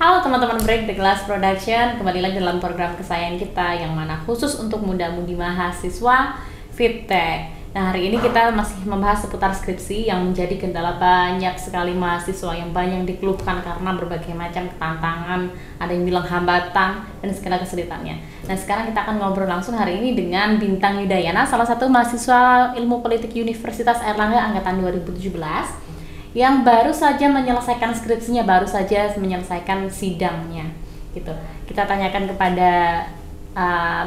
Halo teman-teman Break the Glass Production, kembali lagi dalam program kesayangan kita yang mana khusus untuk muda-mudi mahasiswa FITTECH. Nah, hari ini kita masih membahas seputar skripsi yang menjadi kendala banyak sekali mahasiswa yang banyak dikeluhkan karena berbagai macam tantangan, ada yang bilang hambatan dan segala kesulitannya. Nah, sekarang kita akan ngobrol langsung hari ini dengan Bintang Yudayana, salah satu mahasiswa Ilmu Politik Universitas Airlangga angkatan 2017 yang baru saja menyelesaikan skripsinya, baru saja menyelesaikan sidangnya gitu. Kita tanyakan kepada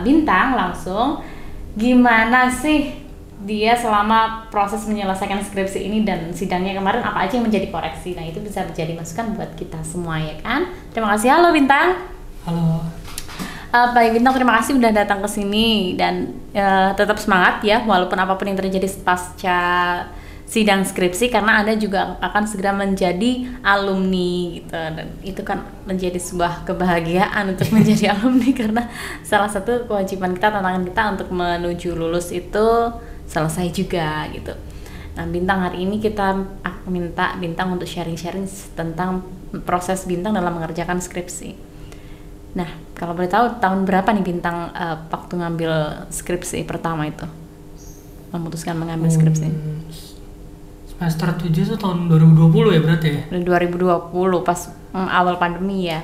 Bintang langsung, gimana sih dia selama proses menyelesaikan skripsi ini dan sidangnya kemarin, apa aja yang menjadi koreksi. Nah, itu bisa menjadi masukan buat kita semua, ya kan? Terima kasih. Halo Bintang. Halo. Baik Bintang, terima kasih udah datang ke sini dan tetap semangat ya walaupun apapun yang terjadi pasca sidang skripsi, karena Anda juga akan segera menjadi alumni gitu, dan itu kan menjadi sebuah kebahagiaan untuk menjadi alumni, karena salah satu kewajiban kita, tantangan kita untuk menuju lulus itu selesai juga gitu. Nah, Bintang, hari ini aku minta Bintang untuk sharing-sharing tentang proses Bintang dalam mengerjakan skripsi. Nah, kalau boleh tahu tahun berapa nih Bintang waktu ngambil skripsi pertama itu? Memutuskan mengambil skripsi. Semester 7 itu tahun 2020 ya berarti ya? 2020 pas awal pandemi ya.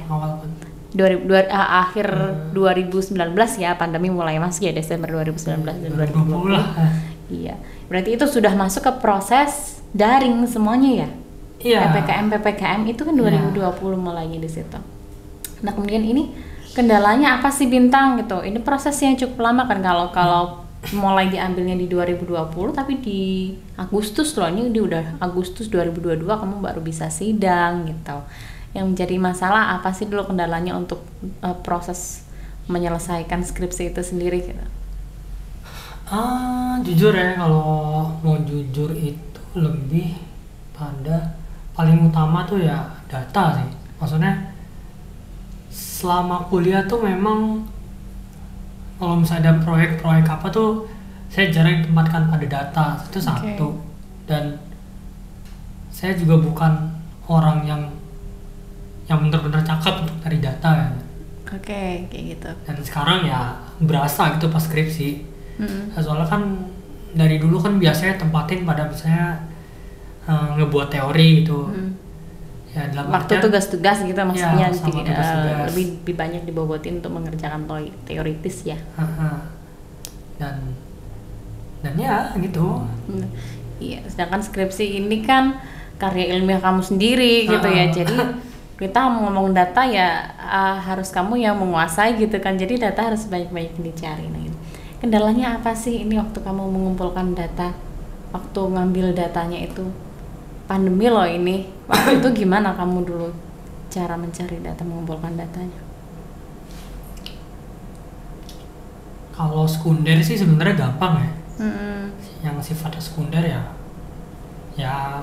Akhir 2019 ya, pandemi mulai masuk ya, Desember 2019 dan 2020 lah. Iya, berarti itu sudah masuk ke proses daring semuanya ya? Iya. PPKM itu kan 2020 mulainya di situ. Nah, kemudian ini kendalanya apa sih Bintang gitu? Ini prosesnya yang cukup lama kan, kalau mulai diambilnya di 2020 tapi di Agustus loh, ini udah Agustus 2022 kamu baru bisa sidang gitu. Yang menjadi masalah apa sih dulu kendalanya untuk proses menyelesaikan skripsi itu sendiri gitu? Jujur ya, kalau mau jujur itu lebih pada paling utama tuh ya data sih. Maksudnya selama kuliah tuh memang kalau misalnya ada proyek-proyek apa tuh saya jarang ditempatkan pada data, itu satu. Dan saya juga bukan orang yang benar-benar cakap untuk cari data ya. Kayak gitu. Dan sekarang ya berasa gitu pas skripsi. Soalnya kan dari dulu kan biasanya tempatin pada misalnya ngebuat teori gitu. Ya, dalam waktu tugas-tugas gitu maksudnya, ya, lebih banyak dibobotin untuk mengerjakan teoritis ya. Dan ya gitu. Iya, sedangkan skripsi ini kan karya ilmiah kamu sendiri gitu ya. Jadi kita ngomong data ya harus kamu yang menguasai gitu kan. Jadi data harus banyak-banyak dicari. Nah, gitu. Kendalanya apa sih ini waktu kamu mengumpulkan data? Waktu ngambil datanya itu pandemi loh ini. Waktu itu gimana kamu dulu cara mencari data, mengumpulkan datanya? Kalau sekunder sih sebenarnya gampang ya. Yang sifatnya sekunder ya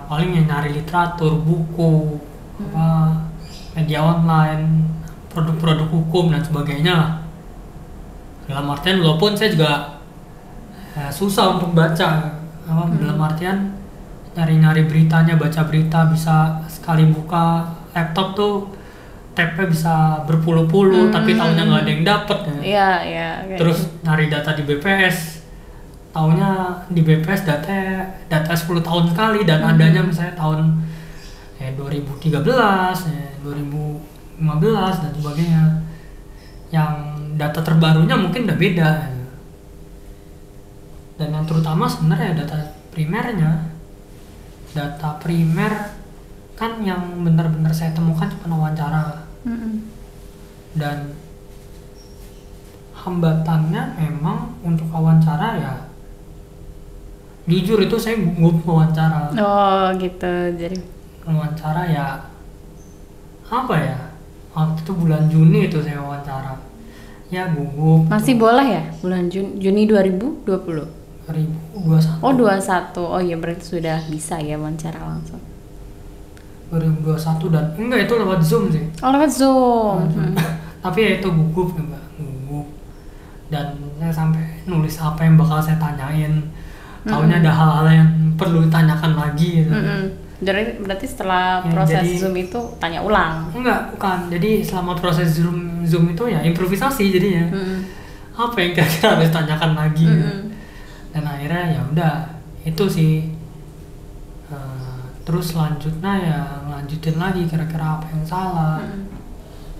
paling yang nyari literatur, buku, media online, produk-produk hukum dan sebagainya lah. Dalam artian walaupun saya juga susah untuk baca, dalam artian nyari-nyari beritanya, baca berita bisa sekali buka laptop tuh tabnya bisa berpuluh-puluh, tapi tahunya nggak ada yang dapet ya. Iya. Terus nyari data di BPS, tahunya di BPS data 10 tahun sekali dan adanya misalnya tahun 2013, 2015 dan sebagainya. Yang data terbarunya mungkin udah beda. Dan yang terutama sebenarnya data primernya. Data primer kan yang benar-benar saya temukan cuma wawancara. Dan hambatannya memang untuk wawancara ya, jujur itu saya gugup wawancara. Oh gitu, jadi wawancara ya apa ya, waktu itu bulan Juni itu saya wawancara ya, gugup. Masih tuh boleh ya bulan Juni 2020? 2021. Oh 21, oh iya berarti sudah bisa ya wawancara langsung. 2021 dan enggak, itu lewat Zoom sih. Oh lewat Zoom. Tapi ya itu gugup ya Mbak, gugup. Dan saya sampai nulis apa yang bakal saya tanyain. Taunya ada hal-hal yang perlu ditanyakan lagi gitu. Berarti setelah Ya, proses jadi- Zoom itu tanya ulang. Enggak, bukan. Jadi selama proses Zoom itu ya improvisasi jadinya. Apa yang kira-kira harus tanyakan lagi. Dan akhirnya ya udah itu sih. Terus selanjutnya ya ngelanjutin lagi kira-kira apa yang salah.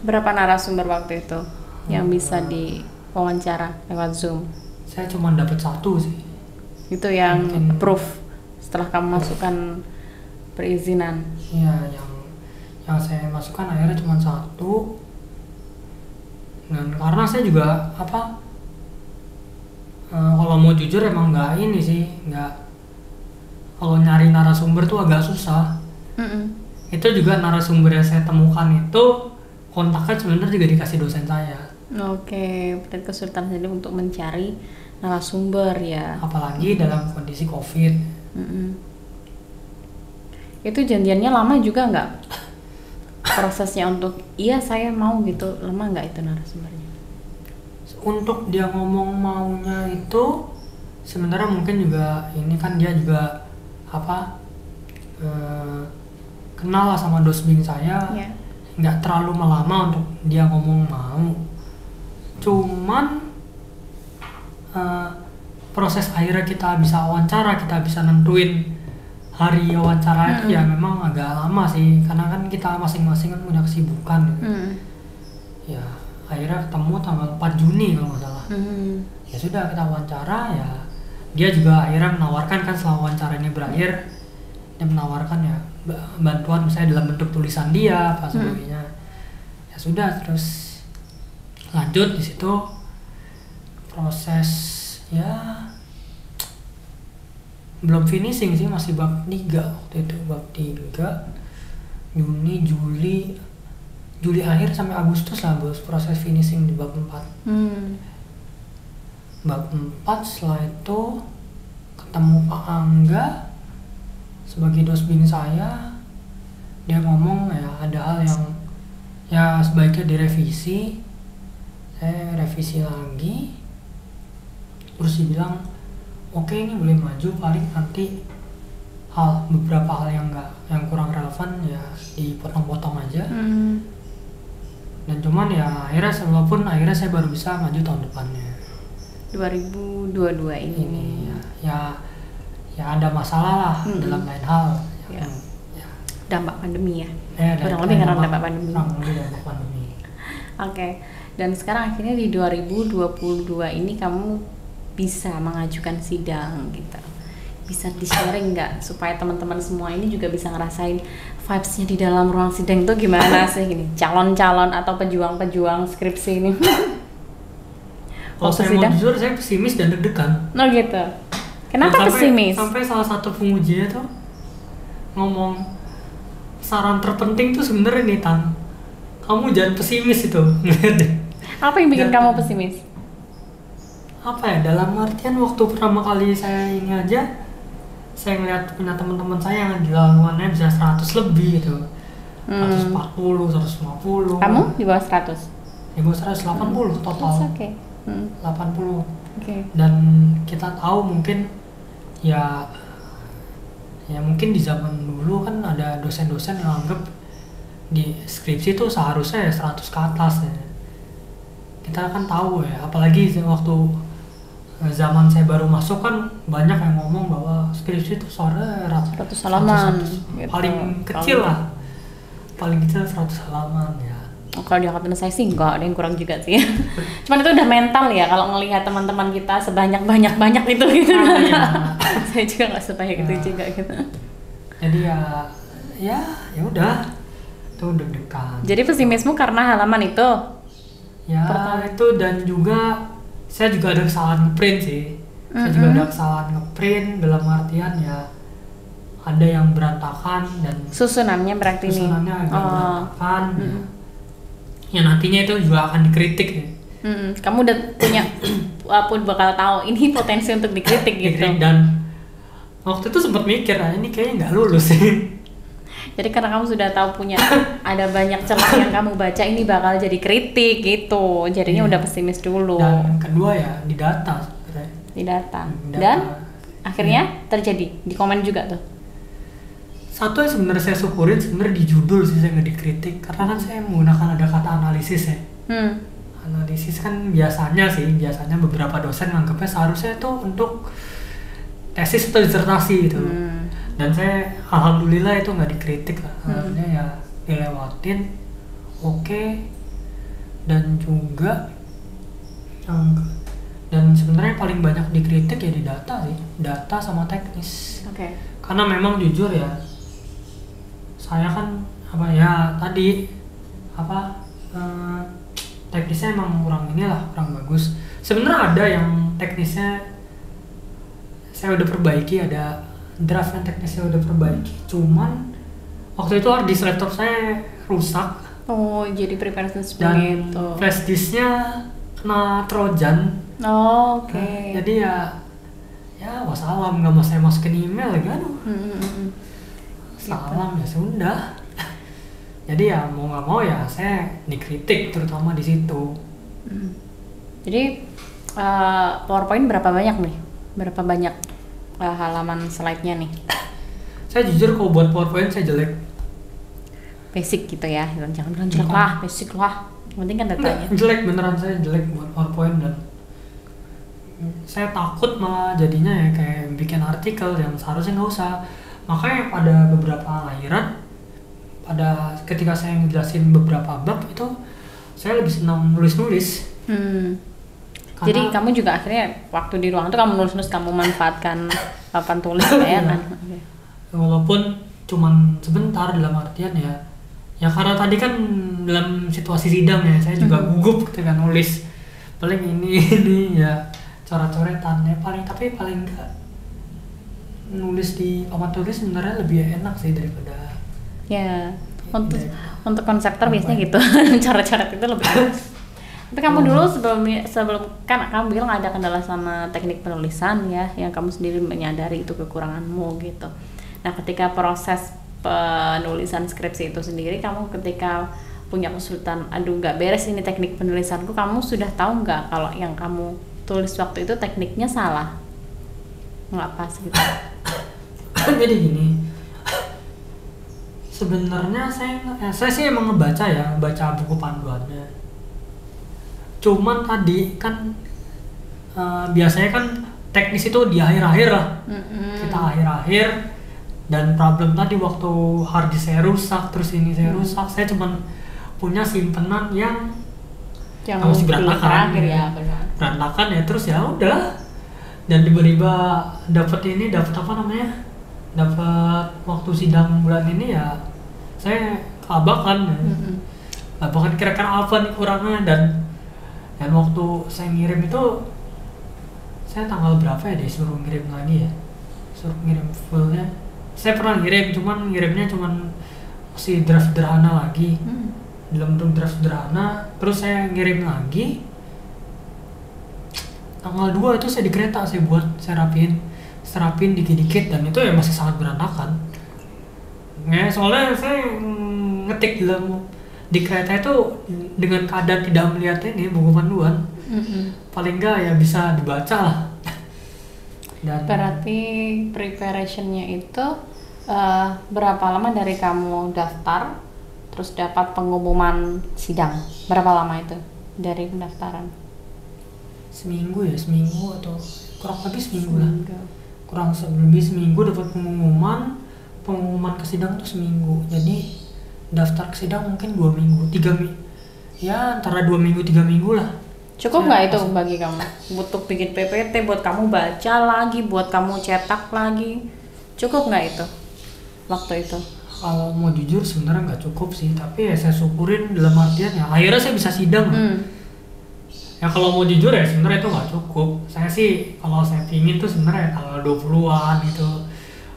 Berapa narasumber waktu itu yang bisa diwawancara lewat Zoom? Saya cuma dapat 1 sih. Itu yang Mungkin- approve setelah kamu masukkan perizinan. Iya, yang saya masukkan akhirnya cuma 1. Dan karena saya juga kalau mau jujur emang nggak ini sih, nggak, kalau nyari narasumber tuh agak susah. Itu juga narasumber yang saya temukan itu kontaknya sebenarnya juga dikasih dosen saya. Oke, berarti kesulitan sendiri untuk mencari narasumber ya. Apalagi dalam kondisi COVID. Itu janjiannya lama juga nggak? Prosesnya untuk iya saya mau gitu, lama nggak itu narasumbernya? Untuk dia ngomong maunya itu sebenarnya mungkin juga ini kan dia juga kenal lah sama dosbing saya. Ya. Nggak terlalu lama untuk dia ngomong mau. Cuman proses akhirnya kita bisa wawancara, kita bisa nentuin hari wawancara itu ya memang agak lama sih, karena kan kita masing-masing kan punya kesibukan gitu. Ya akhirnya ketemu tanggal 4 Juni kalau nggak salah. Ya sudah, kita wawancara, ya dia juga akhirnya menawarkan kan setelah wawancara ini berakhir, dia menawarkan ya bantuan misalnya dalam bentuk tulisan dia apa sebagainya. Ya sudah, terus lanjut di situ proses ya belum finishing sih, masih bab 3 waktu itu, bab 3 Juni, Juli akhir sampai Agustus lah bos, proses finishing di bab 4. Bab 4 setelah itu ketemu Pak Angga sebagai dosbing saya. Dia ngomong ya ada hal yang ya sebaiknya direvisi. Saya revisi lagi, terus dibilang oke, ini boleh maju, paling nanti beberapa hal yang kurang relevan ya dipotong-potong aja. Dan cuman ya akhirnya saya baru bisa maju tahun depannya 2022 ini. ya ada masalah lah dalam lain hal. Ya. Dampak pandemi ya. Kurang lebih karena dampak pandemi. pandemi. Oke. Dan sekarang akhirnya di 2022 ini kamu bisa mengajukan sidang gitu. Bisa di-sharing nggak supaya teman-teman semua ini juga bisa ngerasain vibes-nya di dalam ruang sidang itu gimana sih gini, calon-calon atau pejuang-pejuang skripsi ini. Kalau saya mau jujur, saya pesimis dan deg-degan. Oh gitu. Kenapa pesimis? Sampai salah satu pengujinya tuh ngomong saran terpenting tuh sebenarnya nih Tan, kamu jangan pesimis itu. Apa yang bikin kamu pesimis? Apa ya, dalam artian waktu pertama kali saya ini aja, saya ngeliat punya teman-teman saya yang dilakukannya bisa 100 lebih gitu. 140, 150. Kamu di bawah 100? Di bawah 180 total. Oke. 80. Oke. Dan kita tahu mungkin ya mungkin di zaman dulu kan ada dosen-dosen yang anggap di skripsi itu seharusnya 100 ke atas ya. Kita kan tahu ya, apalagi waktu zaman saya baru masuk kan banyak yang ngomong bahwa skripsi itu soalnya 100 halaman gitu. Paling kecil lah, paling kecil 100 halaman ya. Kalau di angkatan saya sih enggak, ada yang kurang juga sih. Cuman itu udah mental ya, kalau ngelihat teman-teman kita sebanyak-banyak itu gitu. Saya juga nggak sebanyak itu juga gitu. Jadi ya udah, itu deg-degan. Jadi pesimismu karena halaman itu? Ya itu, dan juga saya juga ada kesalahan ngeprint sih. Saya juga ada kesalahan ngeprint dalam artian ya ada yang berantakan dan susunannya berarti susunannya agak berantakan. Ya nantinya itu juga akan dikritik ya. Kamu udah punya walaupun bakal tahu ini potensi untuk dikritik gitu. Dan waktu itu sempat mikir, ini kayaknya nggak lulus sih. Jadi karena kamu sudah tahu punya ada banyak celah yang kamu baca, ini bakal jadi kritik gitu. Jadinya udah pesimis dulu. Dan kedua ya di data sebenarnya. Di data. Dan akhirnya terjadi di komen juga tuh. satu yang sebenarnya saya syukurin sebenarnya di judul sih saya nggak dikritik, karena kan saya menggunakan ada kata analisis ya. Analisis kan biasanya beberapa dosen nganggapnya seharusnya itu untuk tesis atau disertasi gitu. Dan saya alhamdulillah itu nggak dikritik lah, artinya ya dilewatin, oke. Dan juga dan sebenarnya paling banyak dikritik ya di data sih, data sama teknis. Karena memang jujur ya, saya kan teknisnya emang kurang bagus. Sebenarnya ada yang teknisnya saya udah perbaiki, ada draft yang teknisnya udah perbaiki, cuman waktu itu hard disk laptop saya rusak. Oh, jadi preparation dan itu. Flash disknya kena trojan. Jadi ya wassalam, nggak mau saya masukin email lagi, aduh. Salam ya sudah. Jadi ya mau nggak mau ya saya dikritik terutama di situ. Jadi PowerPoint berapa banyak nih? Berapa banyak halaman slide-nya nih? Saya jujur kalau buat PowerPoint saya jelek. Basic gitu ya, jangan bilang jelek lah, basic lah. Yang penting kan datanya. Jelek beneran, saya jelek buat PowerPoint, dan saya takut malah jadinya ya kayak bikin artikel yang seharusnya nggak usah. Makanya pada beberapa akhiran, ketika saya ngejelasin beberapa bab itu saya lebih senang nulis-nulis. Jadi kamu juga akhirnya waktu di ruang itu kamu nulis-nulis, kamu manfaatkan papan tulis ya kan? Walaupun cuman sebentar, dalam artian ya karena tadi kan dalam situasi sidang ya, saya juga gugup ketika nulis. Paling ini ya coret-coretan ya tapi paling enggak nulis di papan tulis sebenarnya lebih enak sih daripada untuk konseptor biasanya gitu. Coret-coret itu lebih enak. Tapi kamu dulu sebelum kan kamu bilang ada kendala sama teknik penulisan ya, yang kamu sendiri menyadari itu kekuranganmu gitu. Nah, ketika proses penulisan skripsi itu sendiri, kamu ketika punya kesulitan, aduh nggak beres ini teknik penulisanku, kamu sudah tahu nggak kalau yang kamu tulis waktu itu tekniknya salah, nggak pas gitu? Jadi gini, sebenarnya saya sih emang baca buku panduannya. Cuman tadi kan biasanya kan teknis itu di akhir-akhir lah. Kita akhir-akhir, dan problem tadi waktu hard disk saya rusak, terus ini saya rusak, saya cuman punya simpenan yang masih berantakan berantakan ya, terus ya udah. Dan tiba-tiba dapat waktu sidang bulan ini ya saya kelabakan. Kelabakan kira-kira apa nih kurangnya, dan waktu saya ngirim itu, saya tanggal berapa ya disuruh ngirim lagi ya, suruh ngirim fullnya. Saya pernah ngirim, ngirimnya masih draft sederhana lagi, dalam bentuk draft sederhana. Terus saya ngirim lagi tanggal 2 itu saya di kereta, saya serapin dikit-dikit, dan itu ya masih sangat berantakan. Soalnya saya ngetik di kereta itu dengan keadaan tidak melihat ini buku panduan. Paling enggak ya bisa dibaca lah. Dan berarti preparationnya itu berapa lama dari kamu daftar terus dapat pengumuman sidang? Berapa lama itu dari pendaftaran? Seminggu atau kurang lebih seminggu lah. Kurang lebih seminggu dapat pengumuman ke sidang tuh seminggu. Jadi daftar ke sidang mungkin 2 minggu, 3 minggu. Ya antara 2 minggu 3 minggu lah. Cukup nggak itu bagi kamu? Butuh bikin PPT buat kamu baca lagi, buat kamu cetak lagi. Cukup nggak itu waktu itu? Kalau mau jujur sebenarnya nggak cukup sih, tapi ya saya syukurin dalam artian ya akhirnya saya bisa sidang. Ya kalau mau jujur ya sebenarnya itu nggak cukup. Saya sih kalau saya pingin tuh sebenarnya tanggal 20-an gitu.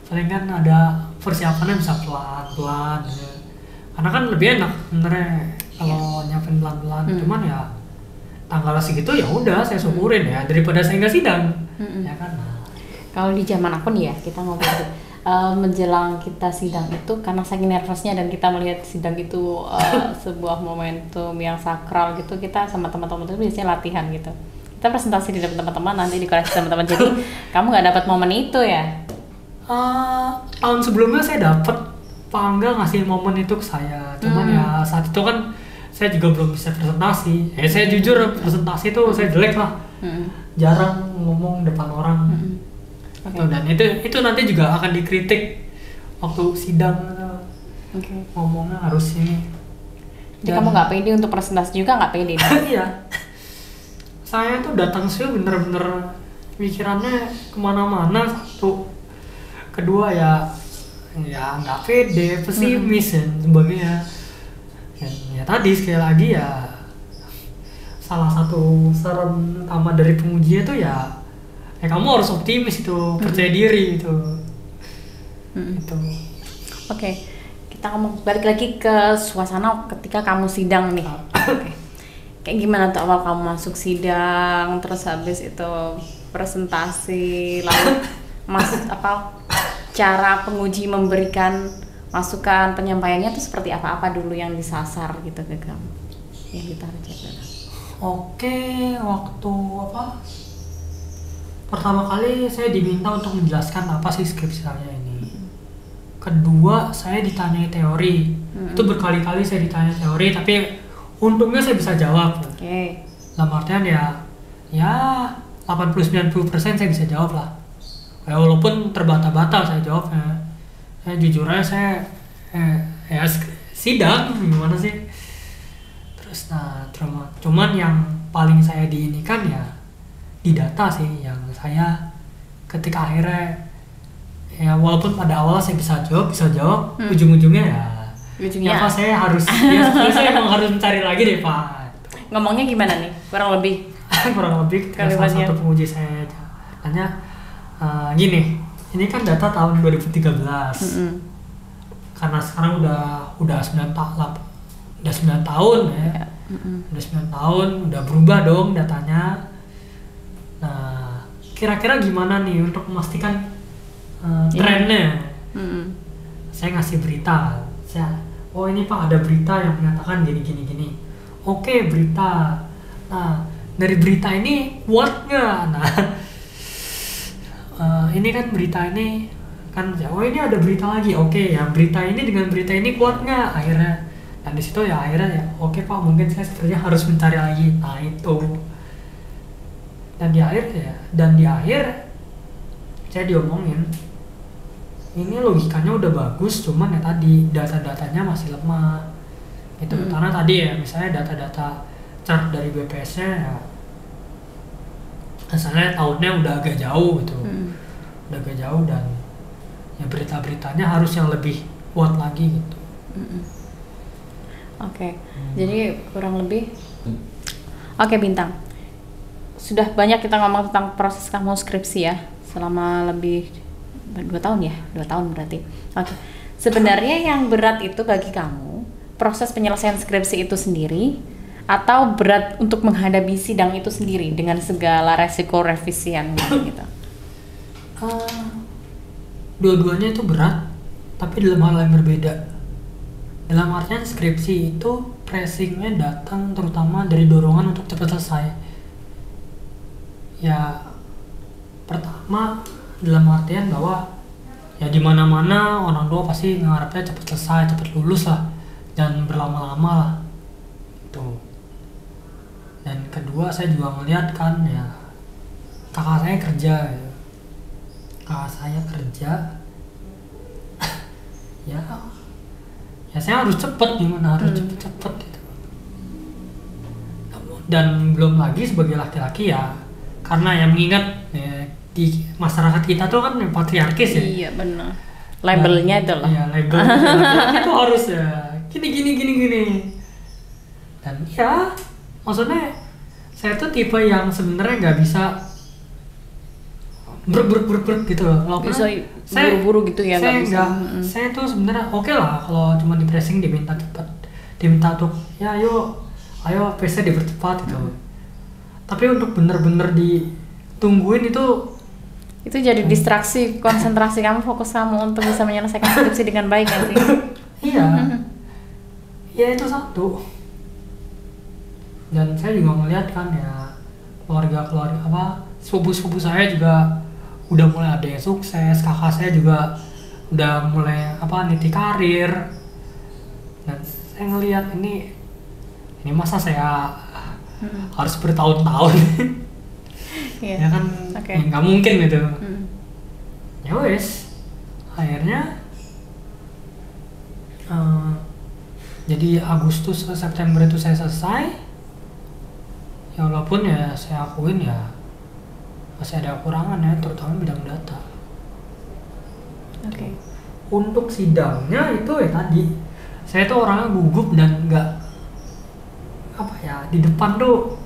Paling kan ada persiapannya bisa pelan-pelan gitu. Karena kan lebih enak sebenarnya kalau nyiapin pelan-pelan. Cuman ya tanggal segitu ya udah saya syukurin ya, daripada saya nggak sidang. Ya kan. Kalau di zaman aku nih ya, kita ngobrol menjelang kita sidang itu, karena saking nervousnya dan kita melihat sidang itu sebuah momentum yang sakral gitu, kita sama teman-teman itu biasanya latihan gitu. Kita presentasi di depan teman-teman, nanti di koreksi teman-teman. Jadi kamu nggak dapat momen itu ya? Tahun sebelumnya saya dapat Pak Angga ngasih momen itu ke saya. Cuman ya saat itu kan saya juga belum bisa presentasi. Saya jujur presentasi itu saya jelek lah. Jarang ngomong depan orang. Okay. Dan itu nanti juga akan dikritik waktu sidang. Ngomongnya harus ini. Jadi kamu nggak pede untuk presentasi juga nggak pede? Iya. Saya tuh datang sih bener-bener pikirannya kemana-mana. Satu, kedua ya nggak pede, pesimis dan sebagainya. Ya tadi sekali lagi ya salah satu saran utama dari penguji itu ya kamu harus optimis itu, percaya diri itu. Itu. Oke, kita ngomong balik lagi ke suasana ketika kamu sidang nih. Okay. Kayak gimana tuh awal kamu masuk sidang, terus habis itu presentasi, lalu cara penguji memberikan masukan penyampaiannya tuh seperti apa dulu yang disasar gitu ke kamu, yang ditarget? Oke, waktu pertama kali saya diminta untuk menjelaskan apa sih skripsi saya ini. Kedua, saya ditanya teori. Itu berkali-kali saya ditanya teori, tapi untungnya saya bisa jawab. Dalam artian ya 80-90% saya bisa jawab lah. Ya, walaupun terbata-bata saya jawabnya. Saya jujur aja sidang gimana sih. Terus cuman yang paling saya diinikan ya di data sih, yang saya ketika akhirnya ya walaupun pada awal saya bisa jawab, ujung-ujungnya apa saya harus saya emang harus mencari lagi deh Pak. Ngomongnya gimana nih? Kurang lebih salah satu penguji saya tanya gini, ini kan data tahun 2013. Karena sekarang udah 9 tahun ya. Udah 9 tahun, udah berubah dong datanya. Nah, kira-kira gimana nih untuk memastikan trennya? Saya ngasih berita. Ini Pak ada berita yang menyatakan gini. Oke, berita. Nah, dari berita ini kuat nggak? Nah, ini kan berita ini kan, ini ada berita lagi. Oke, ya berita ini dengan berita ini kuat nggak? Akhirnya, dan di situ ya akhirnya oke Pak, mungkin saya sepertinya harus mencari lagi. Nah itu. Dan di akhir saya diomongin, ini logikanya udah bagus, cuman ya tadi data-datanya masih lemah. Itu karena tadi ya misalnya data-data chart dari BPS-nya ya, misalnya tahunnya udah agak jauh gitu. Udah agak jauh dan ya berita-beritanya harus yang lebih kuat lagi gitu. Oke. Jadi kurang lebih Oke Bintang, sudah banyak kita ngomong tentang proses kamu skripsi ya, selama lebih 2 tahun ya, 2 tahun berarti. Oke. Sebenarnya yang berat itu bagi kamu proses penyelesaian skripsi itu sendiri, atau berat untuk menghadapi sidang itu sendiri dengan segala resiko revisian gitu? Dua-duanya itu berat, tapi dalam hal yang berbeda. Dalam artian skripsi itu pressingnya datang terutama dari dorongan untuk cepat selesai. Ya, pertama dalam artian bahwa ya di mana-mana orang tua pasti mengharapnya cepat selesai, cepat lulus lah, jangan berlama-lama lah. Itu. Dan kedua saya juga melihat kan ya kakak saya kerja gitu. ya saya harus cepet gimana, harus cepet gitu. Dan belum lagi sebagai laki-laki ya, karena yang mengingat ya, di masyarakat kita tuh kan patriarkis ya. Iya benar. Labelnya itu loh. Iya, labelnya itu harus ya gini. Dan ya maksudnya saya tuh tipe yang sebenarnya nggak bisa beruk gitu loh. Bisa buru-buru gitu ya, nggak bisa. Saya tuh sebenarnya oke lah kalau cuma di pressing diminta cepat, diminta tuh ya ayo PC dipercepat gitu. Tapi untuk bener-bener ditungguin itu jadi distraksi konsentrasi kamu, fokus kamu untuk bisa menyelesaikan skripsi dengan baik kan sih? Iya. Ya itu satu. Dan saya juga melihat kan ya keluarga sepupu saya juga udah mulai ada yang sukses, kakak saya juga udah mulai niti karir. Dan saya ngelihat ini masa saya harus bertahun-tahun. Ya kan nggak mungkin gitu. Ya wes, akhirnya jadi Agustus ke September itu saya selesai. Ya walaupun ya saya akuin ya masih ada kekurangan ya, terutama bidang data. Untuk sidangnya itu ya tadi, saya tuh orangnya gugup dan nggak di depan tuh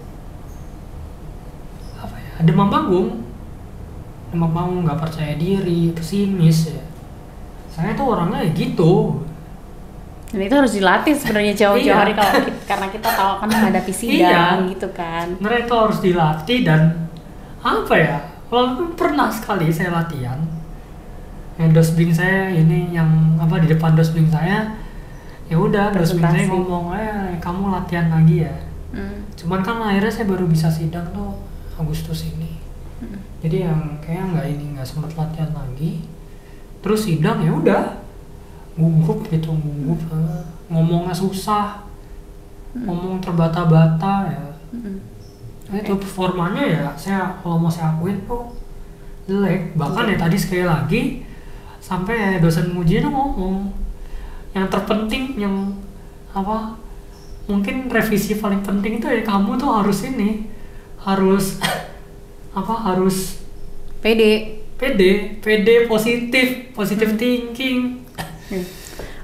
demam panggung, nggak percaya diri, pesimis ya. Saya tuh orangnya gitu. Dan itu harus dilatih sebenarnya jauh-jauh hari karena kita tahu akan menghadapi sidang gitu kan. Sebenarnya itu harus dilatih dan walaupun pernah sekali saya latihan. Yang dosbing saya ini yang di depan dosbing saya, ya udah dosbing saya ngomong kamu latihan lagi ya. Cuman kan akhirnya saya baru bisa sidang tuh Agustus ini. Jadi yang kayak nggak sempat latihan lagi. Terus sidang ya udah gugup, ngomongnya susah, ngomong terbata-bata ya. Itu performanya ya saya kalau mau saya akuin tuh jelek. Bahkan ya tadi sekali lagi sampai dosen uji tuh ngomong yang terpenting, yang mungkin revisi paling penting itu ya kamu tuh harus harus pede, positif thinking.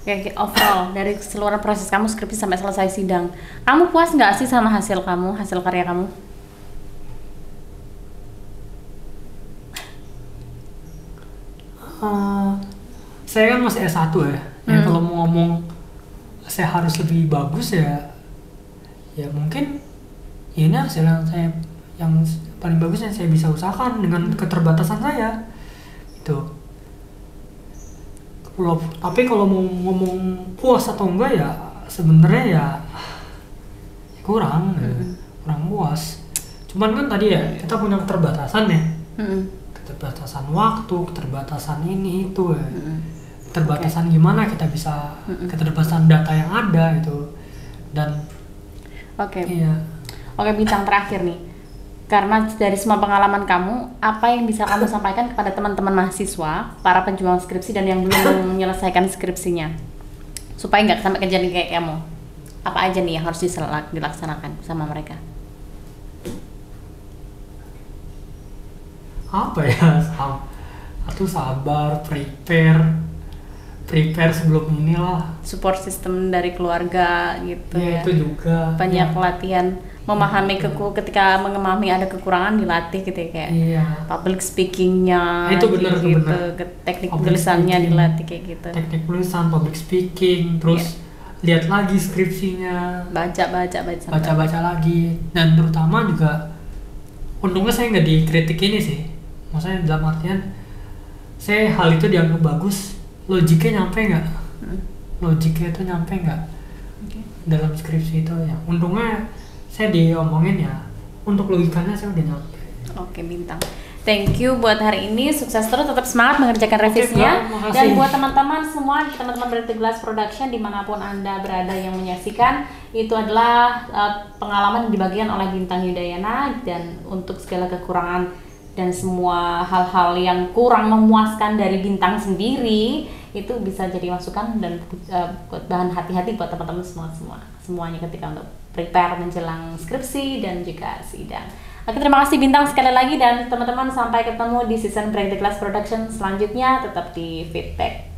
Oke, overall dari seluruh proses kamu skripsi sampai selesai sidang, kamu puas nggak sih sama hasil karya kamu? Saya kan masih S1 ya. Kalau mau ngomong saya harus lebih bagus ya mungkin ini hasil yang paling bagus yang saya bisa usahakan dengan keterbatasan saya itu. Tapi kalau mau ngomong puas atau enggak ya sebenarnya ya kurang puas. Cuman kan tadi ya kita punya keterbatasan ya, keterbatasan waktu, keterbatasan ini itu ya, keterbatasan gimana kita bisa, keterbatasan data yang ada itu. Dan bintang terakhir nih. Karena dari semua pengalaman kamu, apa yang bisa kamu sampaikan kepada teman-teman mahasiswa, para pejuang skripsi dan yang belum menyelesaikan skripsinya, supaya nggak sampai kejadian kayak kamu? Apa aja nih yang harus dilaksanakan sama mereka? Sabar, prepare sebelum inilah. Support system dari keluarga gitu ya. Itu juga. Banyak latihan. Memahami ketika memahami ada kekurangan dilatih gitu ya, kayak public speakingnya itu benar. Teknik tulisannya dilatih kayak gitu, teknik tulisan, public speaking, terus lihat lagi skripsinya, baca lagi. Dan terutama juga untungnya saya nggak dikritik ini sih, maksudnya dalam artian saya hal itu dianggap bagus, logiknya nyampe nggak, dalam skripsi itu ya. Untungnya saya diomongin ya, untuk logikanya saya udah nyampe. Oke, bintang. Thank you buat hari ini, sukses terus, tetap semangat mengerjakan revisinya. Dan buat teman-teman semua, teman-teman dari The Glass Production dimanapun Anda berada yang menyaksikan, itu adalah pengalaman yang dibagikan oleh Bintang Yudayana. Dan untuk segala kekurangan dan semua hal-hal yang kurang memuaskan dari Bintang sendiri, itu bisa jadi masukan dan bahan hati-hati buat teman-teman semuanya ketika untuk prepare menjelang skripsi dan juga sidang. Oke, terima kasih Bintang sekali lagi, dan teman-teman sampai ketemu di season Break The Glass Production selanjutnya, tetap di Feedback.